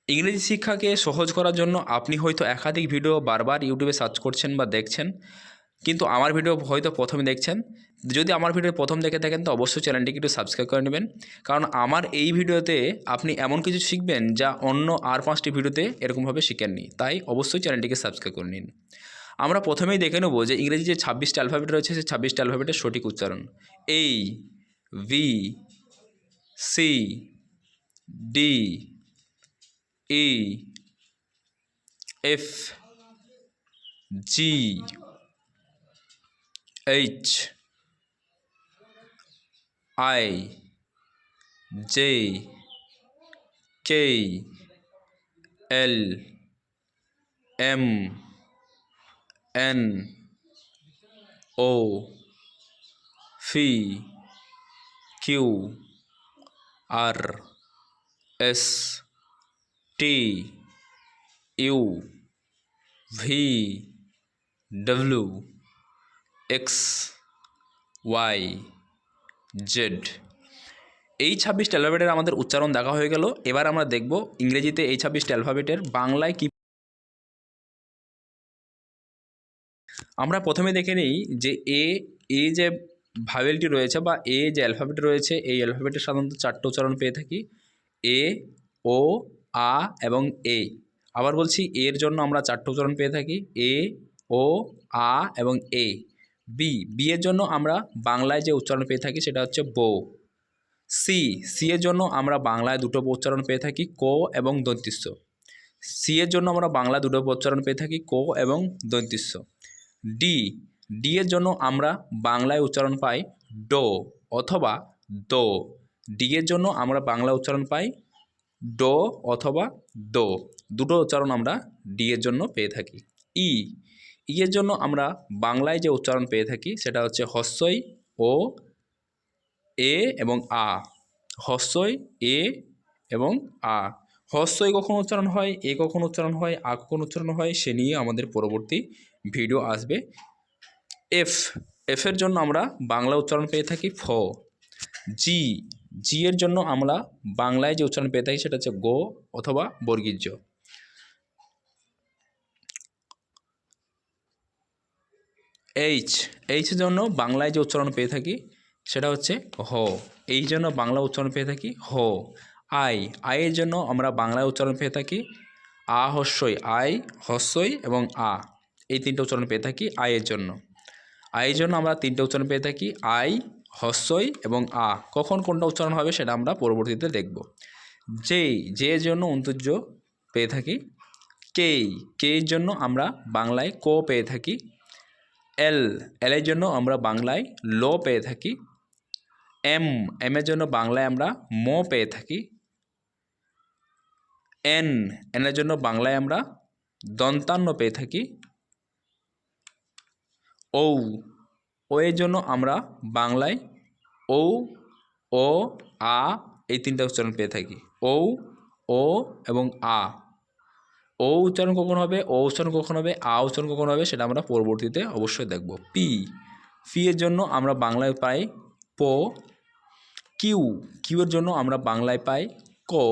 ইংরেজি শিক্ষাকে সহজ করার জন্য আপনি হয়তো একাধিক ভিডিও বারবার ইউটিউবে সার্চ করছেন বা দেখছেন, কিন্তু আমার ভিডিও হয়তো প্রথমে দেখছেন। যদি আমার ভিডিও প্রথম দেখে থাকেন তো অবশ্যই চ্যানেলটিকে একটু সাবস্ক্রাইব করে নেবেন, কারণ আমার এই ভিডিওতে আপনি এমন কিছু শিখবেন যা অন্য আর 5টি ভিডিওতে এরকমভাবে শিখেননি। তাই অবশ্যই চ্যানেলটিকে সাবস্ক্রাইব করে নিন। আমরা প্রথমেই দেখে নেব যে ইংরেজি যে 26টি অ্যালফাবেট রয়েছে সেই 26টি অ্যালফাবেটের সঠিক উচ্চারণ। A, B, C, D, E, F, G, H, I, J, K, L, M, N, O, P, Q, R, S, T, U, V, W, X, Y, Z. এই 26টি অ্যালফাবেটের আমাদের উচ্চারণ দেখা হয়ে গেল। এবার আমরা দেখব ইংরেজিতে এই 26টি অ্যালফাবেটের বাংলায় কী। আমরা প্রথমে দেখে নিই যে এ যে ভাওয়েলটি রয়েছে বা এ যে অ্যালফাবেট রয়েছে, এই অ্যালফাবেটের সাধারণত 4টে উচ্চারণ পেয়ে থাকি: এ, ও, আ এবং এ। আবার বলছি, এর জন্য আমরা 4টে উচ্চারণ পেয়ে থাকি: এ, ও, আ এবং এ। বি এর জন্য আমরা বাংলায় যে উচ্চারণ পেয়ে থাকি সেটা হচ্ছে বো। সি এর জন্য আমরা বাংলায় 2টো উচ্চারণ পেয়ে থাকি: কো এবং দন্ত্যিস্ব। সি এর জন্য আমরা বাংলায় 2টো উচ্চারণ পেয়ে থাকি: কো এবং দন্ত্যিস্ব। ডি এর জন্য আমরা বাংলায় উচ্চারণ পাই ডো অথবা দো। ডি এর জন্য আমরা বাংলায় উচ্চারণ পাই ডো অথবা দো। 2টো উচ্চারণ আমরা ডি এর জন্য পেয়ে থাকি। ই এর জন্য আমরা বাংলায় যে উচ্চারণ পেয়ে থাকি সেটা হচ্ছে হস্যই ও, এ এবং আ। হস্যই এ এবং আ। হস্যই কখন উচ্চারণ হয়, এ কখন উচ্চারণ হয়, আ কখন উচ্চারণ হয়, সে নিয়ে আমাদের পরবর্তী ভিডিও আসবে। এফের জন্য আমরা বাংলা উচ্চারণ পেয়ে থাকি ফ। জি এর জন্য আমরা বাংলায় যে উচ্চারণ পেয়ে থাকি সেটা হচ্ছে গো অথবা বর্গীয় জ। এইচের জন্য বাংলায় যে উচ্চারণ পেয়ে থাকি সেটা হচ্ছে হ। এই জন্য বাংলা উচ্চারণ পেয়ে থাকি হ। আইয়ের জন্য আমরা বাংলায় উচ্চারণ পেয়ে থাকি আ হস্যই আই, হস্যই এবং আ। এই 3টে উচ্চারণ পেয়ে থাকি আয়ের জন্য। আয়ের জন্য আমরা 3টে উচ্চারণ পেয়ে থাকি আই, হস্যই এবং আ। কখন কোনটা উচ্চারণ হবে সেটা আমরা পরবর্তীতে দেখব। জে এর জন্য অন্তর্য পেয়ে থাকি কে এর জন্য আমরা বাংলায় কো পেয়ে থাকি। এল এর জন্য আমরা বাংলায় লো পেয়ে থাকি। এম এর জন্য বাংলায় আমরা মো পেয়ে থাকি। এন এর জন্য বাংলায় আমরা দন্তান্ন পেয়ে থাকি। ও এর জন্য আমরা বাংলায় ও, ও, আ এই 3টে উচ্চারণ পেয়ে থাকি। ও এবং আ। ও উচ্চারণ কখন হবে, ও উচ্চারণ কখন হবে, আ উচ্চারণ কখন হবে সেটা আমরা পরবর্তীতে অবশ্যই দেখব। পি এর জন্য আমরা বাংলায় পাই পো। কিউ এর জন্য আমরা বাংলায় পাই কো।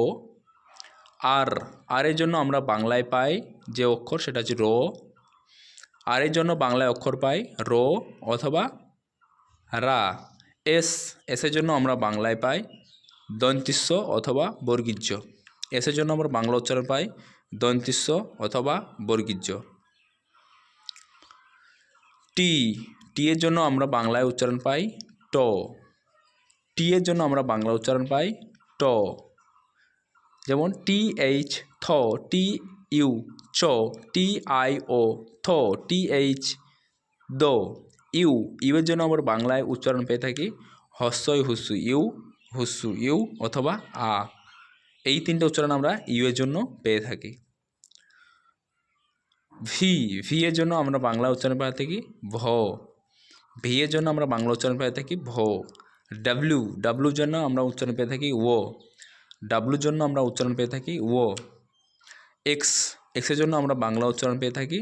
আর এর জন্য আমরা বাংলায় পাই যে অক্ষর সেটা হচ্ছে রো। আর এর জন্য বাংলায় অক্ষর পাই রো অথবা রা। এসের জন্য আমরা বাংলায় পাই দন্ত্যিস্ব অথবা বর্গীয় জ। এসের জন্য আমরা বাংলা উচ্চারণ পাই দন্ত্যিস্ব অথবা বর্গীয় জ। টি এর জন্য আমরা বাংলায় উচ্চারণ পাই ট। টি এর জন্য আমরা বাংলা উচ্চারণ পাই ট। যেমন TH থ, TU চ, TIO থ, TH দো। ইউ এর জন্য আমরা বাংলায় উচ্চারণ পেয়ে থাকি হস্যই হুস্যু ইউ অথবা আ। এই 3টে উচ্চারণ আমরা ইউ এর জন্য পেয়ে থাকি। ভি এর জন্য আমরা বাংলা উচ্চারণ পেয়ে থাকি ভ। ভি এর জন্য আমরা বাংলা উচ্চারণ পেয়ে থাকি ভ। ডাব্লিউর জন্য আমরা উচ্চারণ পেয়ে থাকি ও। ডাব্লুর জন্য আমরা উচ্চারণ পেয়ে থাকি ও। এক্সের জন্য আমরা বাংলা উচ্চারণ পেয়ে থাকি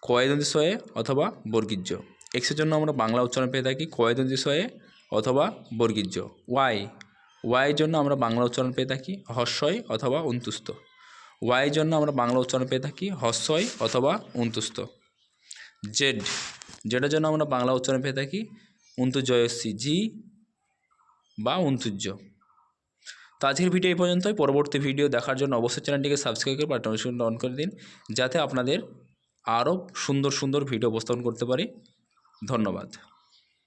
কয়দন্তিস্বয়ে অথবা বর্গীয় জ। এক্সের জন্য আমরা বাংলা উচ্চারণ পেয়ে থাকি কয়দন্তিস্বয়ে অথবা বর্গীয় জ। ওয়াইয়ের জন্য আমরা বাংলা উচ্চারণ পেয়ে থাকি হস্যই অথবা অন্তুস্থ। ওয়াইয়ের জন্য আমরা বাংলা উচ্চারণ পেয়ে থাকি হস্যই অথবা অন্তুস্থ। জেড, যেটার জন্য আমরা বাংলা উচ্চারণ পেয়ে থাকি অন্তুজয়সী জি বা অন্তুজ্য। তো আজকের ভিডিও এই পর্যন্তই। পরবর্তী ভিডিও দেখার জন্য অবশ্যই চ্যানেলটিকে সাবস্ক্রাইব করে নোটিফিকেশন অন করে দিন, যাতে আপনাদের আরও সুন্দর সুন্দর ভিডিও উপস্থাপন করতে পারি। ধন্যবাদ।